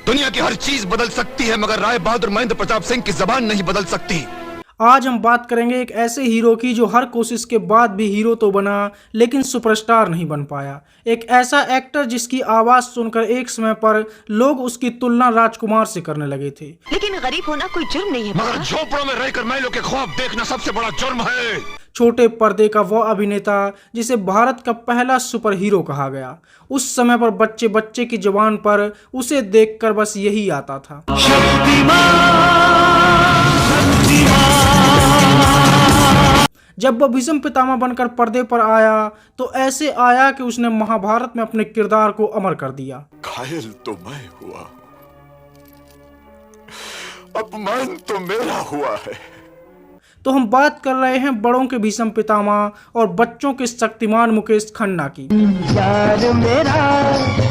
दुनिया की हर चीज बदल सकती है मगर राय बहादुर महेंद्र प्रताप सिंह की जबान नहीं बदल सकती। आज हम बात करेंगे एक ऐसे हीरो की जो हर कोशिश के बाद भी हीरो तो बना लेकिन सुपरस्टार नहीं बन पाया। एक ऐसा एक्टर जिसकी आवाज सुनकर एक समय पर लोग उसकी तुलना राजकुमार से करने लगे थे। लेकिन गरीब होना कोई जुर्म नहीं है मगर झोपड़ों में रहकर महलों के ख्वाब देखना सबसे बड़ा जुर्म है। छोटे पर्दे का वो अभिनेता जिसे भारत का पहला सुपर हीरो कहा गया। उस समय पर बच्चे बच्चे की जुबान पर उसे देखकर बस यही आता था, जब वह भीष्म पितामह बनकर पर्दे पर आया तो ऐसे आया कि उसने महाभारत में अपने किरदार को अमर कर दिया। घायल तो मैं हुआ, अपमान तो मेरा हुआ है। तो हम बात कर रहे हैं बड़ों के भीष्म पितामह और बच्चों के शक्तिमान मुकेश खन्ना की। यार मेरा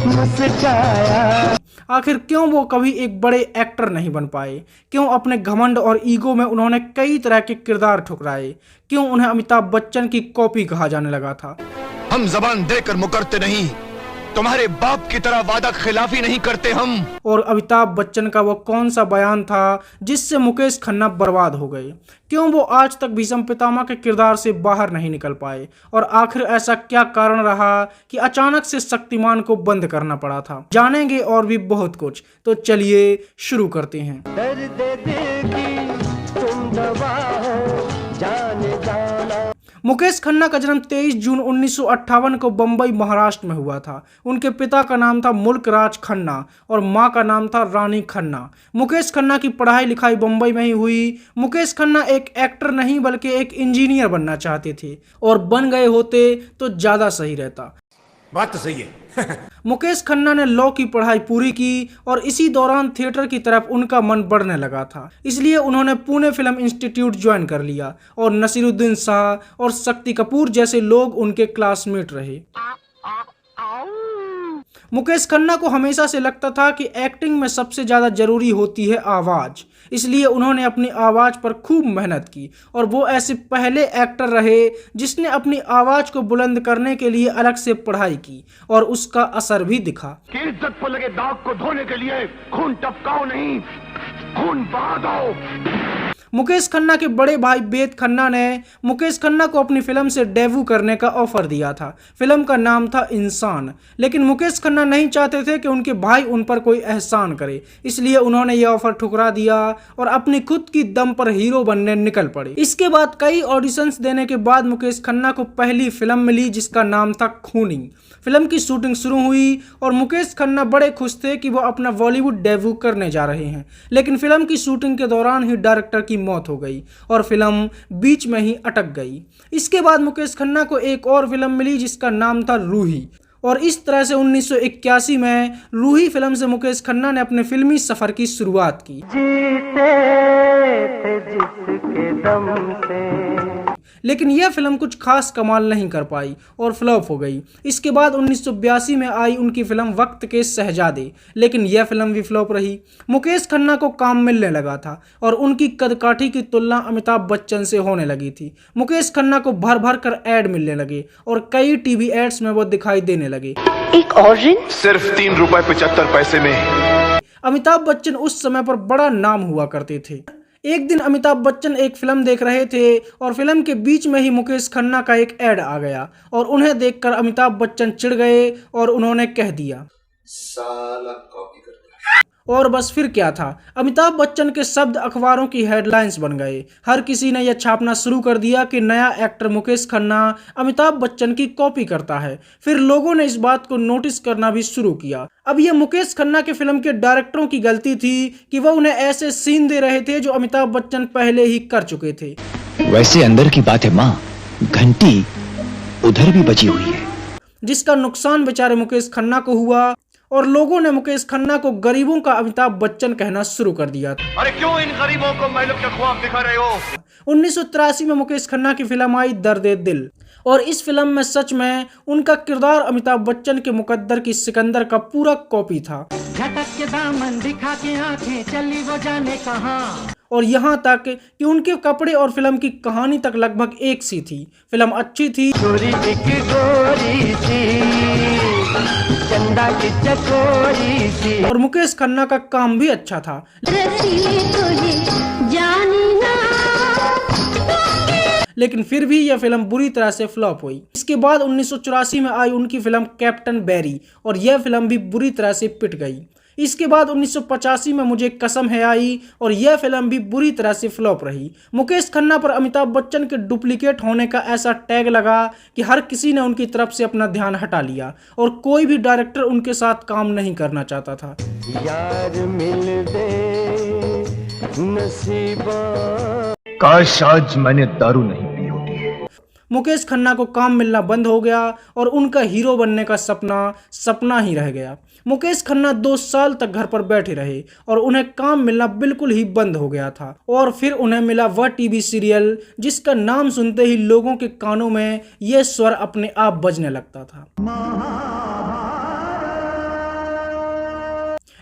मुस्कुराया। आखिर क्यों वो कभी एक बड़े एक्टर नहीं बन पाए? क्यों अपने घमंड और ईगो में उन्होंने कई तरह के किरदार ठुकराए? क्यों उन्हें अमिताभ बच्चन की कॉपी कहा जाने लगा था? हम जबान देकर मुकरते नहीं, तुम्हारे बाप की तरह वादा खिलाफी नहीं करते हम। और अमिताभ बच्चन का वो कौन सा बयान था जिससे मुकेश खन्ना बर्बाद हो गए? क्यों वो आज तक भीष्म पितामह के किरदार से बाहर नहीं निकल पाए? और आखिर ऐसा क्या कारण रहा कि अचानक से शक्तिमान को बंद करना पड़ा था? जानेंगे और भी बहुत कुछ, तो चलिए शुरू करते हैं। दर्द दिल की तुम दवा हो, जाने जाना। मुकेश खन्ना का जन्म 23 जून 1958 को बम्बई महाराष्ट्र में हुआ था। उनके पिता का नाम था मुल्क राज खन्ना और मां का नाम था रानी खन्ना। मुकेश खन्ना की पढ़ाई लिखाई बम्बई में ही हुई। मुकेश खन्ना एक एक्टर नहीं बल्कि एक इंजीनियर बनना चाहते थे और बन गए होते तो ज्यादा सही रहता। बात तो सही है। मुकेश खन्ना ने लॉ की पढ़ाई पूरी की और इसी दौरान थिएटर की तरफ उनका मन बढ़ने लगा था। इसलिए उन्होंने पुणे फिल्म इंस्टीट्यूट ज्वाइन कर लिया और नसीरुद्दीन शाह और शक्ति कपूर जैसे लोग उनके क्लासमेट रहे। मुकेश खन्ना को हमेशा से लगता था कि एक्टिंग में सबसे ज्यादा जरूरी होती है आवाज, इसलिए उन्होंने अपनी आवाज पर खूब मेहनत की और वो ऐसे पहले एक्टर रहे जिसने अपनी आवाज को बुलंद करने के लिए अलग से पढ़ाई की और उसका असर भी दिखा। कि इज्जत पर लगे दाग को धोने के लिए खून टपकाओ नहीं, खून बहा दो। मुकेश खन्ना के बड़े भाई वेद खन्ना ने मुकेश खन्ना को अपनी फिल्म से डेब्यू करने का ऑफर दिया था। फिल्म का नाम था इंसान, लेकिन मुकेश खन्ना नहीं चाहते थे कि उनके भाई उन पर कोई एहसान करे, इसलिए उन्होंने यह ऑफर ठुकरा दिया और अपनी खुद की दम पर हीरो बनने निकल पड़े। इसके बाद कई ऑडिशंस देने के बाद मुकेश खन्ना को पहली फिल्म मिली जिसका नाम था खूनी। फिल्म की शूटिंग शुरू हुई और मुकेश खन्ना बड़े खुश थे कि वो अपना बॉलीवुड डेब्यू करने जा रहे हैं, लेकिन फिल्म की शूटिंग के दौरान ही डायरेक्टर की मौत हो गई और फिल्म बीच में ही अटक गई। इसके बाद मुकेश खन्ना को एक और फिल्म मिली जिसका नाम था रूही और इस तरह से 1981 में रूही फिल्म से मुकेश खन्ना ने अपने फिल्मी सफर की शुरुआत की। जीते थे जिसके दम से। लेकिन यह फिल्म कुछ खास कमाल नहीं कर पाई और फ्लॉप हो गई। इसके बाद 1982 में आई उनकी फिल्म वक्त के शहजादे, लेकिन यह फिल्म भी फ्लॉप रही। मुकेश खन्ना को काम मिलने लगा था और उनकी कदकाठी की तुलना अमिताभ बच्चन से होने लगी थी। मुकेश खन्ना को भर भर कर ऐड मिलने लगे और कई टीवी एड्स में वो दिखाई देने लगे। एक और ड्रिंक सिर्फ 3 रुपए 75 पैसे में। अमिताभ बच्चन उस समय पर बड़ा नाम हुआ करते थे। एक दिन अमिताभ बच्चन एक फिल्म देख रहे थे और फिल्म के बीच में ही मुकेश खन्ना का एक ऐड आ गया और उन्हें देखकर अमिताभ बच्चन चिढ़ गए और उन्होंने कह दिया, साला कॉपी कर। और बस फिर क्या था, अमिताभ बच्चन के शब्द अखबारों की हेडलाइंस बन गए। हर किसी ने यह छापना शुरू कर दिया कि नया एक्टर मुकेश खन्ना अमिताभ बच्चन की कॉपी करता है। फिर लोगों ने इस बात को नोटिस करना भी शुरू किया। अब यह मुकेश खन्ना के फिल्म के डायरेक्टरों की गलती थी कि वह उन्हें ऐसे सीन दे रहे थे जो अमिताभ बच्चन पहले ही कर चुके थे। वैसे अंदर की बात है माँ, घंटी उधर भी बची हुई है, जिसका नुकसान बेचारे मुकेश खन्ना को हुआ और लोगों ने मुकेश खन्ना को गरीबों का अमिताभ बच्चन कहना शुरू कर दिया था। अरे क्यों इन गरीबों को महलों के ख्वाब दिखा रहे हो? 1983 में मुकेश खन्ना की फिल्म आई दर्द दिल और इस फिल्म में सच में उनका किरदार अमिताभ बच्चन के मुकद्दर की सिकंदर का पूरा कॉपी था। झटक के दामन दिखा के आंखें चली वो जाने कहां। और यहाँ तक कि उनके कपड़े और फिल्म की कहानी तक लगभग एक सी थी। फिल्म अच्छी थी, गोरी एक गोरी सी चंदा की चकोरी सी। और मुकेश खन्ना का काम भी अच्छा था, लेकिन फिर भी यह फिल्म बुरी तरह से फ्लॉप हुई। इसके बाद 1984 में आई उनकी फिल्म कैप्टन बैरी, और यह फिल्म भी बुरी तरह से पिट गई। इसके बाद 1985 में मुझे कसम है आई, और यह फिल्म भी बुरी तरह से फ्लॉप रही। मुकेश खन्ना पर अमिताभ बच्चन के डुप्लीकेट होने का ऐसा टैग लगा कि हर किसी ने उनकी तरफ से अपना ध्यान हटा लिया, और कोई भी डायरेक्टर उनके साथ काम नहीं करना चाहता था। यार मिल दे नसीबा। काश आज मैंने दारू नहीं पी होती। मुकेश खन्ना को काम मिलना बंद हो गया, और उनका हीरो बनने का सपना ही रह गया। मुकेश खन्ना 2 साल तक घर पर बैठे रहे, और उन्हें काम मिलना बिल्कुल ही बंद हो गया था। और फिर उन्हें मिला वह टीवी सीरियल जिसका नाम सुनते ही लोगों के कानों में यह स्वर अपने आप बजने लगता था।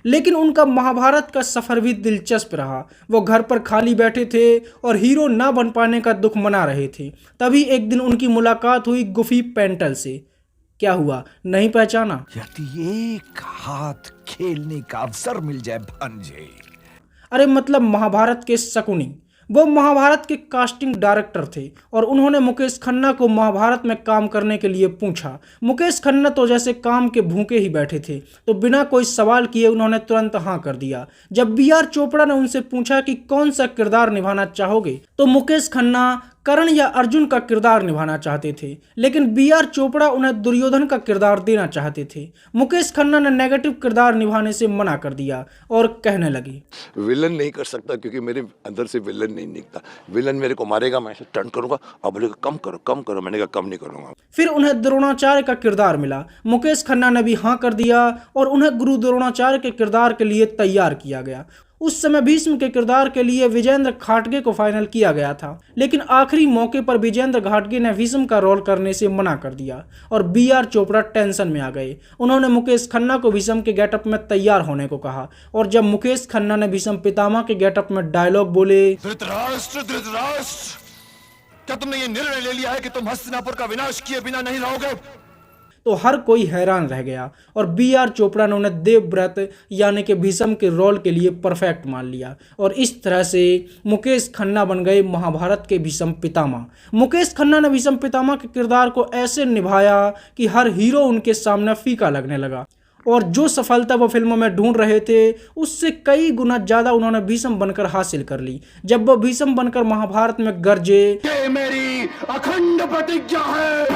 लेकिन उनका महाभारत का सफर भी दिलचस्प रहा। वो घर पर खाली बैठे थे और हीरो ना बन पाने का दुख मना रहे थे। तभी एक दिन उनकी मुलाकात हुई गुफी पेंटल से। क्या हुआ, नहीं पहचाना? यदि एक हाथ खेलने का अवसर मिल जाए भांजे। अरे मतलब महाभारत के शकुनी। वो महाभारत के कास्टिंग डायरेक्टर थे, और उन्होंने मुकेश खन्ना को महाभारत में काम करने के लिए पूछा। मुकेश खन्ना तो जैसे काम के भूखे ही बैठे थे, तो बिना कोई सवाल किए उन्होंने तुरंत हाँ कर दिया। जब बी.आर. चोपड़ा ने उनसे पूछा कि कौन सा किरदार निभाना चाहोगे, तो मुकेश खन्ना कर्ण या अर्जुन का किरदार निभाना चाहते थे, लेकिन बी.आर. चोपड़ा उन्हें दुर्योधन का किरदार देना चाहते थे। मुकेश खन्ना ने नेगेटिव किरदार निभाने से मना कर दिया और कहने लगे, विलन नहीं कर सकता क्योंकि मेरे अंदर से विलन नहीं निकलता। विलन मेरे को मारेगा, मैं टर्न करूंगा, अब बोलेगा कम करो, मैंने कहा कम नहीं करूंगा। फिर उन्हें द्रोणाचार्य का किरदार मिला। मुकेश खन्ना ने भी हाँ कर दिया, और उन्हें गुरु द्रोणाचार्य के किरदार के लिए तैयार किया गया। उस समय भीष्म के किरदार के लिए विजेंद्र घाटगे को फाइनल किया गया था, लेकिन आखिरी मौके पर विजेंद्र घाटगे ने भीष्म का रोल करने से मना कर दिया, और बी.आर. चोपड़ा टेंशन में आ गए। उन्होंने मुकेश खन्ना को भीष्म के गेटअप में तैयार होने को कहा, और जब मुकेश खन्ना ने भीष्म पितामह के गेटअप में डायलॉग बोले, धृतराष्ट्र क्या तुमने ये निर्णय ले लिया है कि तुम हस्तिनापुर का विनाश किए बिना नहीं रहोगे? तो हर कोई हैरान रह गया, और बी.आर. चोपड़ा ने उन्हें देवव्रत यानी कि भीष्म के रोल के लिए परफेक्ट मान लिया, और इस तरह से मुकेश खन्ना बन गए महाभारत के भीष्म पितामह। मुकेश खन्ना ने भीष्म पितामह के किरदार को ऐसे निभाया कि हर हीरो उनके सामने फीका लगने लगा, और जो सफलता वो फिल्मों में ढूंढ रहे थे उससे कई गुना ज्यादा उन्होंने भीष्म बनकर हासिल कर ली। जब वो भीष्म बनकर महाभारत में गरजे, ये मेरी अखंड प्रतिज्ञा है,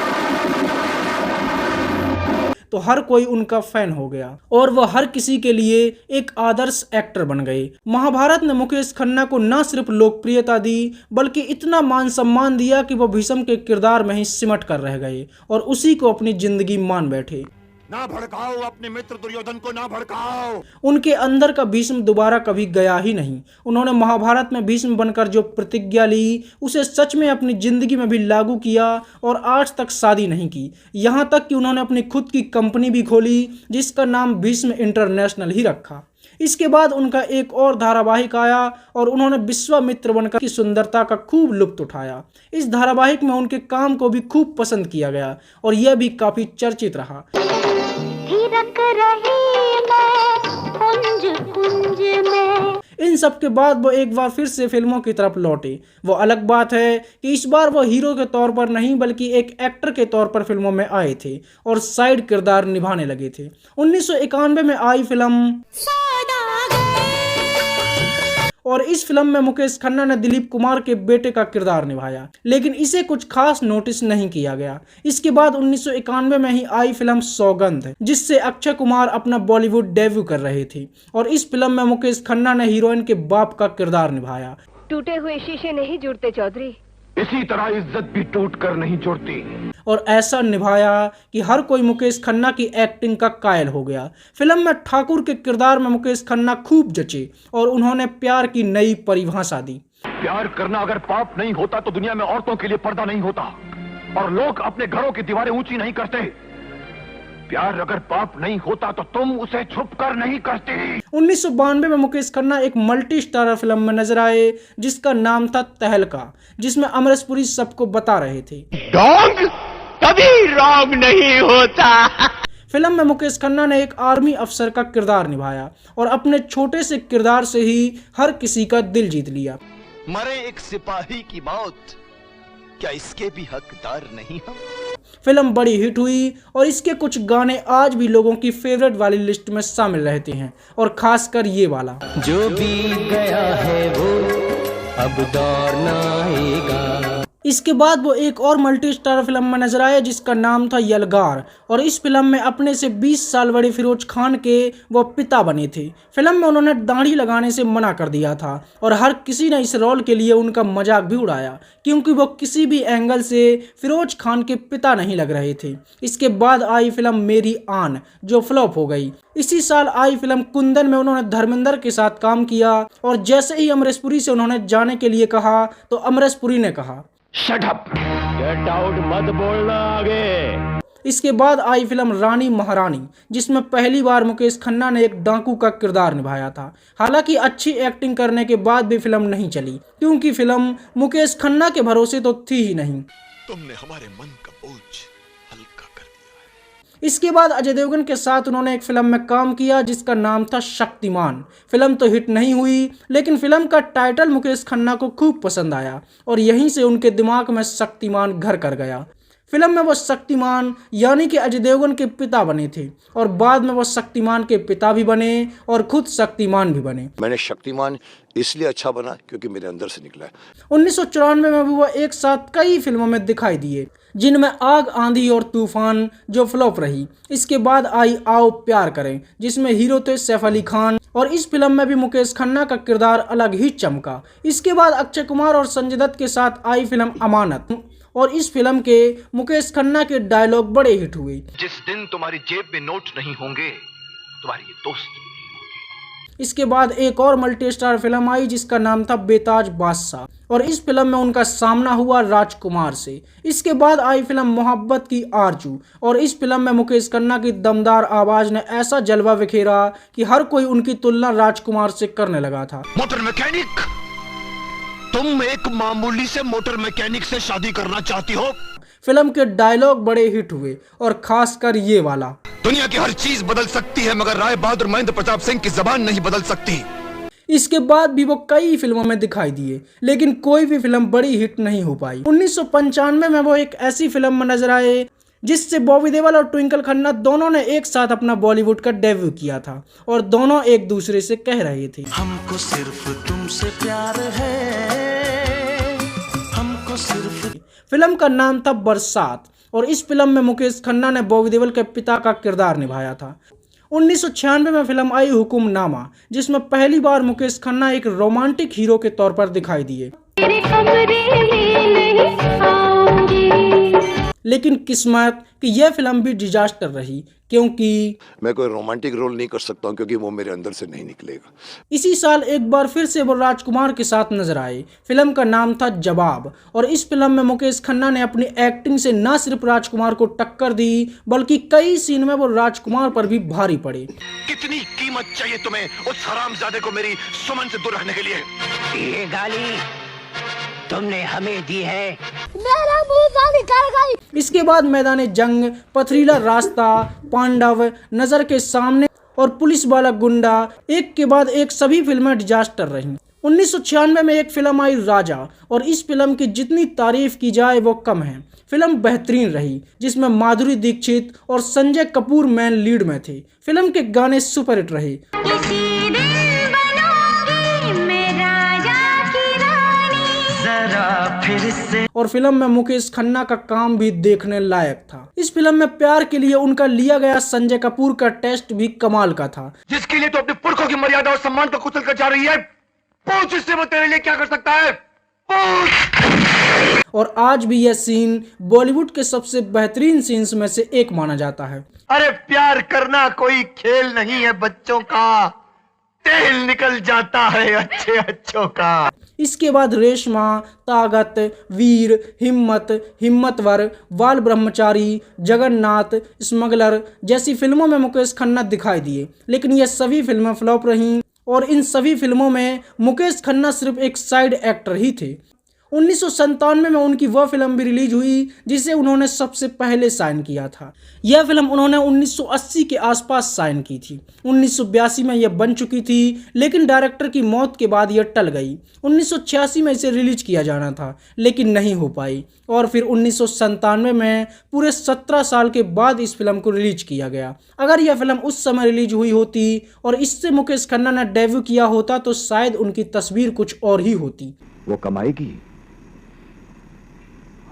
तो हर कोई उनका फैन हो गया, और वह हर किसी के लिए एक आदर्श एक्टर बन गए। महाभारत ने मुकेश खन्ना को न सिर्फ लोकप्रियता दी, बल्कि इतना मान सम्मान दिया कि वह भीष्म के किरदार में ही सिमट कर रह गए, और उसी को अपनी जिंदगी मान बैठे। ना भड़काओ अपने मित्र दुर्योधन को, ना भड़काओ। उनके अंदर का भीष्म दोबारा कभी गया ही नहीं। उन्होंने महाभारत में भीष्म बनकर जो प्रतिज्ञा ली उसे सच में अपनी जिंदगी में भी लागू किया, और आज तक शादी नहीं की। यहाँ तक कि उन्होंने अपनी खुद की कंपनी भी खोली जिसका नाम भीष्म इंटरनेशनल ही रखा। इसके बाद उनका एक और धारावाहिक आया, और उन्होंने विश्वामित्र बनकर की सुंदरता का खूब लुत्फ उठाया। इस धारावाहिक में उनके काम को भी खूब पसंद किया गया, और यह भी काफी चर्चित रहा। इन सब के बाद वो एक बार फिर से फिल्मों की तरफ लौटे। वो अलग बात है कि इस बार वो हीरो के तौर पर नहीं बल्कि एक एक्टर के तौर पर फिल्मों में आए थे और साइड किरदार निभाने लगे थे। 1991 में आई फिल्म और इस फिल्म में मुकेश खन्ना ने दिलीप कुमार के बेटे का किरदार निभाया, लेकिन इसे कुछ खास नोटिस नहीं किया गया। इसके बाद 1991 में ही आई फिल्म सौगंध, जिससे अक्षय कुमार अपना बॉलीवुड डेब्यू कर रहे थे, और इस फिल्म में मुकेश खन्ना ने हीरोइन के बाप का किरदार निभाया। टूटे हुए शीशे नहीं जुड़ते चौधरी, इसी तरह इज्जत भी टूट कर नहीं जुड़ती। और ऐसा निभाया कि हर कोई मुकेश खन्ना की एक्टिंग का कायल हो गया। फिल्म में ठाकुर के किरदार में मुकेश खन्ना खूब जचे और उन्होंने प्यार की नई परिभाषा दी। प्यार करना अगर पाप नहीं होता तो दुनिया में औरतों के लिए पर्दा नहीं होता और लोग अपने घरों की दीवारें ऊंची नहीं करते। प्यार अगर पाप नहीं होता तो तुम उसे छुप कर नहीं करते। 1992 में मुकेश खन्ना एक मल्टी स्टारर फिल्म में नजर आए जिसका नाम था तहलका, जिसमें अमरीश पुरी सबको बता रहे थे डॉग कभी रॉन्ग नहीं होता। फिल्म में मुकेश खन्ना ने एक आर्मी अफसर का किरदार निभाया और अपने छोटे से किरदार से ही हर किसी का दिल जीत लिया। मरे एक सिपाही की मौत, क्या इसके भी हकदार नहीं हम? फिल्म बड़ी हिट हुई और इसके कुछ गाने आज भी लोगों की फेवरेट वाली लिस्ट में शामिल रहते हैं, और खासकर ये वाला। जो बीत गया है वो अब दौर ना आएगा। इसके बाद वो एक और मल्टी स्टार फिल्म में नजर आए जिसका नाम था यलगार, और इस फिल्म में अपने से 20 साल बड़े फिरोज खान के वो पिता बने थे। फिल्म में उन्होंने दाढ़ी लगाने से मना कर दिया था और हर किसी ने इस रोल के लिए उनका मजाक भी उड़ाया क्योंकि वो किसी भी एंगल से फिरोज खान के पिता नहीं लग रहे थे। इसके बाद आई फिल्म मेरी आन जो फ्लॉप हो गई। इसी साल आई फिल्म कुंदन में उन्होंने धर्मेंद्र के साथ काम किया और जैसे ही अमरीश पुरी से उन्होंने जाने के लिए कहा तो अमरीश पुरी ने कहा शट अप, गेट आउट, मत बोलना आगे। इसके बाद आई फिल्म रानी महारानी जिसमें पहली बार मुकेश खन्ना ने एक डाकू का किरदार निभाया था। हालांकि अच्छी एक्टिंग करने के बाद भी फिल्म नहीं चली क्योंकि फिल्म मुकेश खन्ना के भरोसे तो थी ही नहीं। तुमने हमारे मन का बोझ हल्का कर दिया है। इसके बाद अजय देवगन के साथ उन्होंने एक फिल्म में काम किया जिसका नाम था शक्तिमान। फिल्म तो हिट नहीं हुई लेकिन फिल्म का टाइटल मुकेश खन्ना को खूब पसंद आया और यहीं से उनके दिमाग में शक्तिमान घर कर गया। फिल्म में वो शक्तिमान यानी कि अजय देवगन के पिता बने थे और बाद में वो शक्तिमान के पिता भी बने और खुद शक्तिमान भी बने। मैंने शक्तिमान इसलिए अच्छा बना क्योंकि मेरे अंदर से निकला है। 1994 में भी वो एक साथ कई फिल्मों में दिखाई दिए जिनमें आग, आंधी और तूफान जो फ्लॉप रही। इसके बाद आई आओ प्यार करें जिसमें हीरो थे सैफ अली खान और इस फिल्म में भी मुकेश खन्ना का किरदार अलग ही चमका। इसके बाद अक्षय कुमार और संजय दत्त के साथ आई फिल्म अमानत और इस फिल्म के मुकेश खन्ना के डायलॉग बड़े हिट हुए। जिस दिन तुम्हारी जेब में नोट नहीं होंगे तुम्हारे ये दोस्त भी नहीं होंगे। इसके बाद एक और मल्टी स्टार फिल्म आई जिसका नाम था बेताज बादशाह और इस फिल्म में उनका सामना हुआ राजकुमार से। इसके बाद आई फिल्म मोहब्बत की आरजू और इस फिल्म में मुकेश खन्ना की दमदार आवाज ने ऐसा जलवा बिखेरा कि हर कोई उनकी तुलना राजकुमार से करने लगा था। मोटर मैकेनिक, तुम एक मामूली से मोटर मैकेनिक से शादी करना चाहती हो? फिल्म के डायलॉग बड़े हिट हुए और खासकर ये वाला, दुनिया की हर चीज बदल सकती है मगर राय बहादुर महेंद्र प्रताप सिंह की जबान नहीं बदल सकती। इसके बाद भी वो कई फिल्मों में दिखाई दिए लेकिन कोई भी फिल्म बड़ी हिट नहीं हो पाई। 1995 में वो एक ऐसी फिल्म में नजर आए जिससे बॉबी देओल और ट्विंकल खन्ना दोनों ने एक साथ अपना बॉलीवुड का डेब्यू किया था और दोनों एक दूसरे से कह रहे थे हमको सिर्फ तुमसे प्यार है, हमको सिर्फ। फिल्म का नाम था बरसात और इस फिल्म में मुकेश खन्ना ने बॉबी देओल के पिता का किरदार निभाया था। 1996 में फिल्म आई हुकुमनामा जिसमें पहली बार मुकेश खन्ना एक रोमांटिक हीरो के तौर पर दिखाई दिए। लेकिन किस्मत कि यह फिल्म भी डिजास्टर रही क्योंकि मैं कोई रोमांटिक रोल नहीं कर सकता हूँ क्योंकि वो मेरे अंदर से नहीं निकलेगा। इसी साल एक बार फिर से वो राजकुमार के साथ नजर आए। फिल्म का नाम था जवाब और इस फिल्म में मुकेश खन्ना ने अपनी एक्टिंग से न सिर्फ राजकुमार को टक्कर दी बल्कि कई सीन में वो राजकुमार पर भी भारी पड़े। कितनी कीमत चाहिए तुम्हें उस हरामजादे को मेरी सुमन से दूर रखने के लिए? ये गाली तुमने हमें दी है, मेरा मुंह निकल गई। इसके बाद मैदान जंग, पथरीला रास्ता, पांडव, नजर के सामने और पुलिस वाला गुंडा एक के बाद एक सभी फिल्में डिजास्टर रहीं। 1996 में एक फिल्म आई राजा और इस फिल्म की जितनी तारीफ की जाए वो कम है। फिल्म बेहतरीन रही जिसमें माधुरी दीक्षित और संजय कपूर मैन लीड में थे। फिल्म के गाने सुपरहिट रहे और फिल्म में मुकेश खन्ना का काम भी देखने लायक था। इस फिल्म में प्यार के लिए उनका लिया गया संजय कपूर का टेस्ट भी कमाल का था। जिसके लिए तो अपने पुरखों की मर्यादा और सम्मान को कुचल कर जा रही है, पूछ इससे वो तेरे लिए क्या कर सकता है, पूछ। और आज भी यह सीन बॉलीवुड के सबसे बेहतरीन सीन्स में से एक माना जाता है। अरे प्यार करना कोई खेल नहीं है बच्चों का, तेल निकल जाता है अच्छे अच्छों का। इसके बाद रेशमा, ताकत, वीर, हिम्मत, हिम्मतवर, बाल ब्रह्मचारी, जगन्नाथ, स्मगलर जैसी फिल्मों में मुकेश खन्ना दिखाई दिए लेकिन ये सभी फिल्में फ्लॉप रहीं और इन सभी फिल्मों में मुकेश खन्ना सिर्फ एक साइड एक्टर ही थे। 1997 में उनकी वह फिल्म भी रिलीज हुई जिसे उन्होंने सबसे पहले साइन किया था। यह फिल्म उन्होंने 1980 के आसपास साइन की थी। 1982 में यह बन चुकी थी, लेकिन डायरेक्टर की मौत के बाद यह टल गई। 1986 में इसे रिलीज किया जाना था, लेकिन नहीं हो पाई, और फिर 1997 में पूरे 17 साल के बाद इस फिल्म को रिलीज किया गया। अगर यह फिल्म उस समय रिलीज हुई होती और इससे मुकेश खन्ना ने डेब्यू किया होता तो शायद उनकी तस्वीर कुछ और ही होती। वो कमाएगी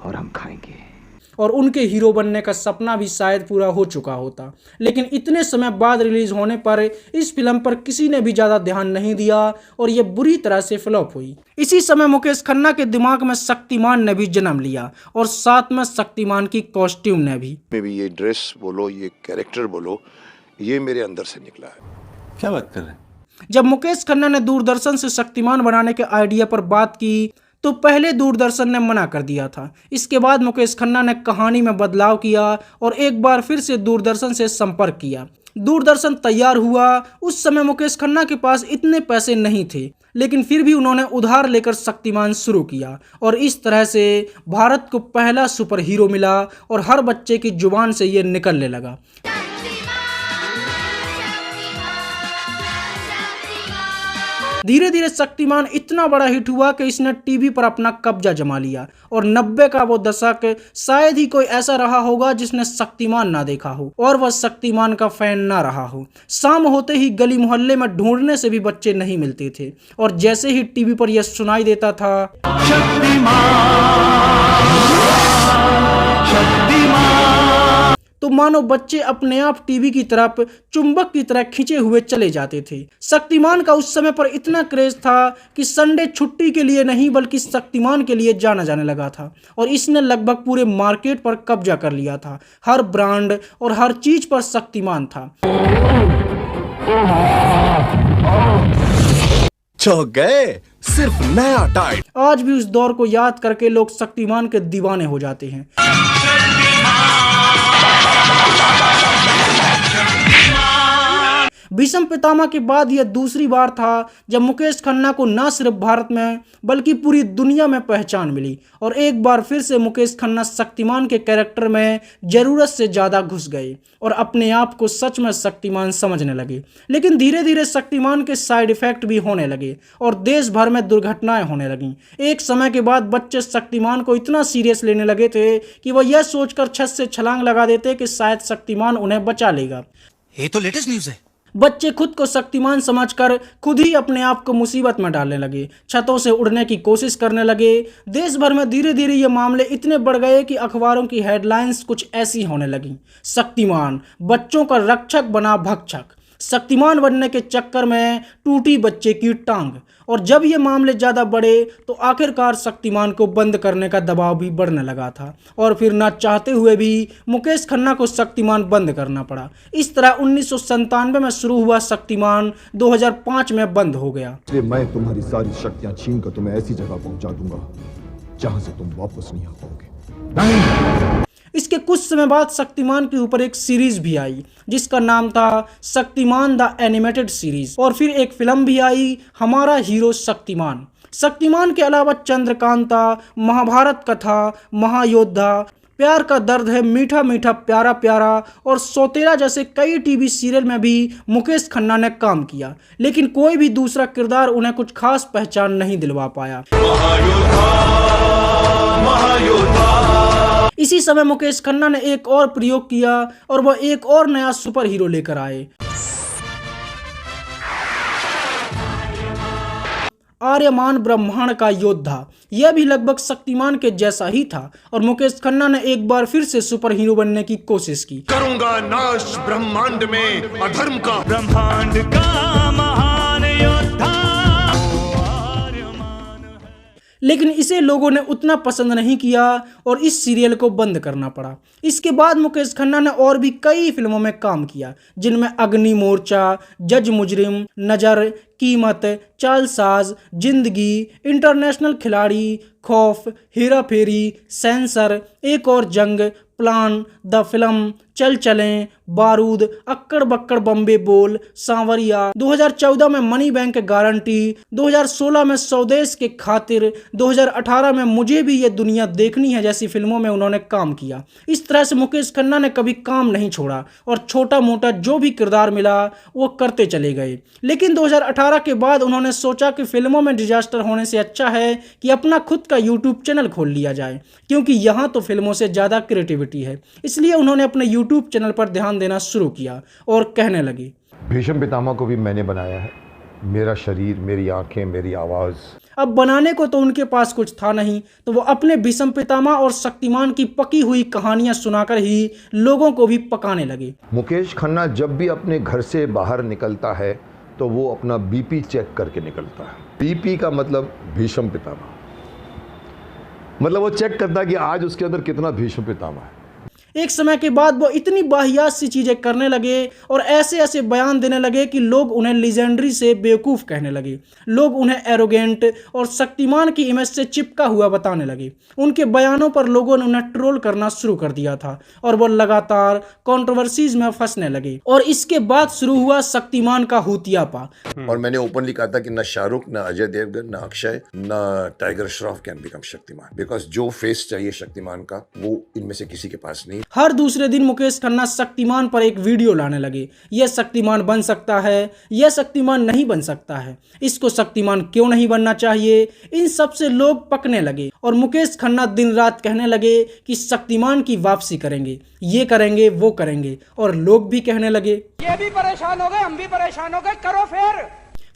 और हम खाएंगे, और उनके हीरो बनने का सपना भी शायद पूरा हो चुका होता। लेकिन इतने समय बाद रिलीज होने पर इस फिल्म पर किसी ने भी ज़्यादा ध्यान नहीं दिया और ये बुरी तरह से फ्लॉप हुई। इसी समय मुकेश खन्ना के दिमाग में शक्तिमान ने भी जन्म लिया, और साथ में शक्तिमान की कॉस्ट्यूम ने भी। ये ड्रेस बोलो, ये कैरेक्टर बोलो, ये मेरे अंदर से निकला है। क्या बात कर रहे हैं? जब मुकेश खन्ना ने दूरदर्शन से शक्तिमान बनाने के आइडिया पर बात की तो पहले दूरदर्शन ने मना कर दिया था। इसके बाद मुकेश खन्ना ने कहानी में बदलाव किया और एक बार फिर से दूरदर्शन से संपर्क किया। दूरदर्शन तैयार हुआ। उस समय मुकेश खन्ना के पास इतने पैसे नहीं थे, लेकिन फिर भी उन्होंने उधार लेकर शक्तिमान शुरू किया, और इस तरह से भारत को पहला सुपर हीरो मिला और हर बच्चे की जुबान से ये निकलने लगा। धीरे धीरे शक्तिमान इतना बड़ा हिट हुआ कि इसने टीवी पर अपना कब्जा जमा लिया, और 90 का वो दशक शायद ही कोई ऐसा रहा होगा जिसने शक्तिमान ना देखा हो और वह शक्तिमान का फैन ना रहा हो। शाम होते ही गली मोहल्ले में ढूंढने से भी बच्चे नहीं मिलते थे, और जैसे ही टीवी पर यह सुनाई देता था तो मानो बच्चे अपने आप टीवी की तरफ चुंबक की तरह खींचे हुए चले जाते थे। शक्तिमान का उस समय पर इतना क्रेज था कि संडे छुट्टी के लिए नहीं बल्कि शक्तिमान के लिए जाना जाने लगा था, और इसने लगभग पूरे मार्केट पर कब्जा कर लिया था। हर ब्रांड और हर चीज पर शक्तिमान था। चौंक गए? सिर्फ नया टाइट। आज भी उस दौर को याद करके लोग शक्तिमान के दीवाने हो जाते हैं। भीष्म पितामह के बाद यह दूसरी बार था जब मुकेश खन्ना को न सिर्फ भारत में बल्कि पूरी दुनिया में पहचान मिली, और एक बार फिर से मुकेश खन्ना शक्तिमान के कैरेक्टर में जरूरत से ज़्यादा घुस गए और अपने आप को सच में शक्तिमान समझने लगे। लेकिन धीरे धीरे शक्तिमान के साइड इफेक्ट भी होने लगे और देश भर में दुर्घटनाएं होने लगीं। एक समय के बाद बच्चे शक्तिमान को इतना सीरियस लेने लगे थे कि वह यह सोचकर छत से छलांग लगा देते कि शायद शक्तिमान उन्हें बचा लेगा। ये तो लेटेस्ट न्यूज़ है। बच्चे खुद को शक्तिमान समझकर खुद ही अपने आप को मुसीबत में डालने लगे, छतों से उड़ने की कोशिश करने लगे। देश भर में धीरे धीरे ये मामले इतने बढ़ गए कि अखबारों की हेडलाइंस कुछ ऐसी होने लगी: शक्तिमान बच्चों का रक्षक बना भक्षक, शक्तिमान बनने के चक्कर में टूटी बच्चे की टांग। और जब ये मामले ज़्यादा बढ़े तो आखिरकार शक्तिमान को बंद करने का दबाव भी बढ़ने लगा था, और फिर ना चाहते हुए भी मुकेश खन्ना को शक्तिमान बंद करना पड़ा। इस तरह 1997 में शुरू हुआ शक्तिमान 2005 में बंद हो गया। इसलिए मैं तुम्हारी सारी शक्तियां छीन कर तुम्हें ऐसी जगह पहुंचा दूंगा जहां से तुम वापस नहीं आ पाओगे। इसके कुछ समय बाद शक्तिमान के ऊपर एक सीरीज भी आई जिसका नाम था शक्तिमान द एनिमेटेड सीरीज, और फिर एक फिल्म भी आई हमारा हीरो शक्तिमान। शक्तिमान के अलावा चंद्रकांता, महाभारत कथा, महायोद्धा, प्यार का दर्द है, मीठा मीठा प्यारा प्यारा और सौतेला जैसे कई टीवी सीरियल में भी मुकेश खन्ना ने काम किया, लेकिन कोई भी दूसरा किरदार उन्हें कुछ खास पहचान नहीं दिलवा पाया। इसी समय मुकेश खन्ना ने एक और प्रयोग किया और वह एक और नया सुपर हीरो लेकर आए, आर्यमान ब्रह्मांड का योद्धा। यह भी लगभग शक्तिमान के जैसा ही था, और मुकेश खन्ना ने एक बार फिर से सुपर हीरो बनने की कोशिश की। करूंगा नाश ब्रह्मांड में अधर्म का, ब्रह्मांड का महान योद्धा। लेकिन इसे लोगों ने उतना पसंद नहीं किया और इस सीरियल को बंद करना पड़ा। इसके बाद मुकेश खन्ना ने और भी कई फिल्मों में काम किया, जिनमें अग्नि मोर्चा, जज मुजरिम, नजर, कीमत, चालसाज, जिंदगी, इंटरनेशनल खिलाड़ी, खौफ, हेरा फेरी, सेंसर, एक और जंग, प्लान, द फिल्म, चल चलें, बारूद, अक्कड़ बक्कड़ बम्बे बोल, सांवरिया, 2014 में मनी बैंक गारंटी, 2016 में स्वदेश के खातिर, 2018 में मुझे भी ये दुनिया देखनी है जैसी फिल्मों में उन्होंने काम किया। इस तरह से मुकेश खन्ना ने कभी काम नहीं छोड़ा और छोटा मोटा जो भी किरदार मिला वो करते चले गए। लेकिन 2018 के बाद उन्होंने सोचा कि फिल्मों में डिजास्टर होने से अच्छा है कि अपना खुद का यूट्यूब चैनल खोल लिया जाए, क्योंकि यहाँ तो फिल्मों से ज़्यादा क्रिएटिविटी है। इसलिए उन्होंने अपने यूट्यूब चैनल पर ध्यान देना शुरू किया और कहने लगे, भीष्म पितामह को भी मैंने बनाया है, मेरा शरीर, मेरी आंखें, मेरी आवाज। अब बनाने को तो उनके पास कुछ था नहीं, तो वो अपने भीष्म पितामह और शक्तिमान की पकी हुई कहानियां सुनाकर ही लोगों को भी पकाने लगे। मुकेश खन्ना जब भी अपने घर से बाहर निकलता है तो वो अपना बीपी चेक करके निकलता है। बीपी का मतलब भीष्म पितामह, मतलब वो चेक करता है कि आज उसके अंदर कितना भीष्म पितामह है। एक समय के बाद वो इतनी वाहियात सी चीजें करने लगे और ऐसे ऐसे बयान देने लगे कि लोग उन्हें लीजेंडरी से बेवकूफ़ कहने लगे। लोग उन्हें एरोगेंट और शक्तिमान की इमेज से चिपका हुआ बताने लगे। उनके बयानों पर लोगों ने उन्हें ट्रोल करना शुरू कर दिया था और वो लगातार कंट्रोवर्सीज में फंसने लगे। और इसके बाद शुरू हुआ शक्तिमान का हुतियापा। और मैंने ओपनली कहा था कि ना शाहरुख, ना अजय देवगन, ना अक्षय, ना tiger Shroff can become Shaktimaan, because जो फेस चाहिए शक्तिमान का वो इनमें से किसी के पास नहीं। हर दूसरे दिन मुकेश खन्ना शक्तिमान पर एक वीडियो लाने लगे। यह शक्तिमान बन सकता है, यह शक्तिमान नहीं बन सकता है, इसको शक्तिमान क्यों नहीं बनना चाहिए। इन सब से लोग पकने लगे और मुकेश खन्ना दिन रात कहने लगे कि शक्तिमान की वापसी करेंगे, ये करेंगे, वो करेंगे। और लोग भी कहने लगे, ये भी परेशान हो गए, हम भी परेशान हो गए, करो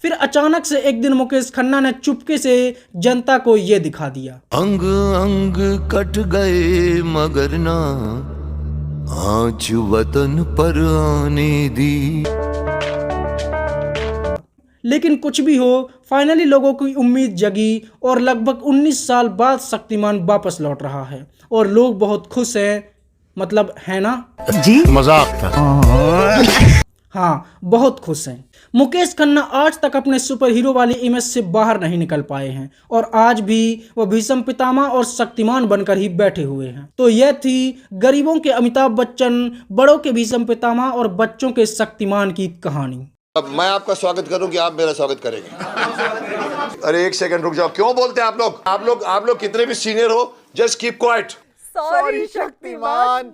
फिर अचानक से एक दिन मुकेश खन्ना ने चुपके से जनता को ये दिखा दिया। अंग अंग कट गए मगर ना आज वतन पर आने दी। लेकिन कुछ भी हो, फाइनली लोगों की उम्मीद जगी और लगभग 19 साल बाद शक्तिमान वापस लौट रहा है और लोग बहुत खुश हैं। मतलब है ना जी, मजाक था। हाँ, बहुत खुश हैं। मुकेश खन्ना आज तक अपने सुपर हीरो वाली इमेज से बाहर नहीं निकल पाए हैं और आज भी वो भीष्म पितामह और शक्तिमान बनकर ही बैठे हुए हैं। तो यह थी गरीबों के अमिताभ बच्चन, बड़ों के भीष्म पितामह और बच्चों के शक्तिमान की कहानी। अब मैं आपका स्वागत करूं कि आप मेरा स्वागत करेंगे? अरे एक सेकंड रुक जाओ, क्यों बोलते हैं आप लोग? आप लोग कितने भी सीनियर हो, just keep quiet. Sorry Shaktimaan.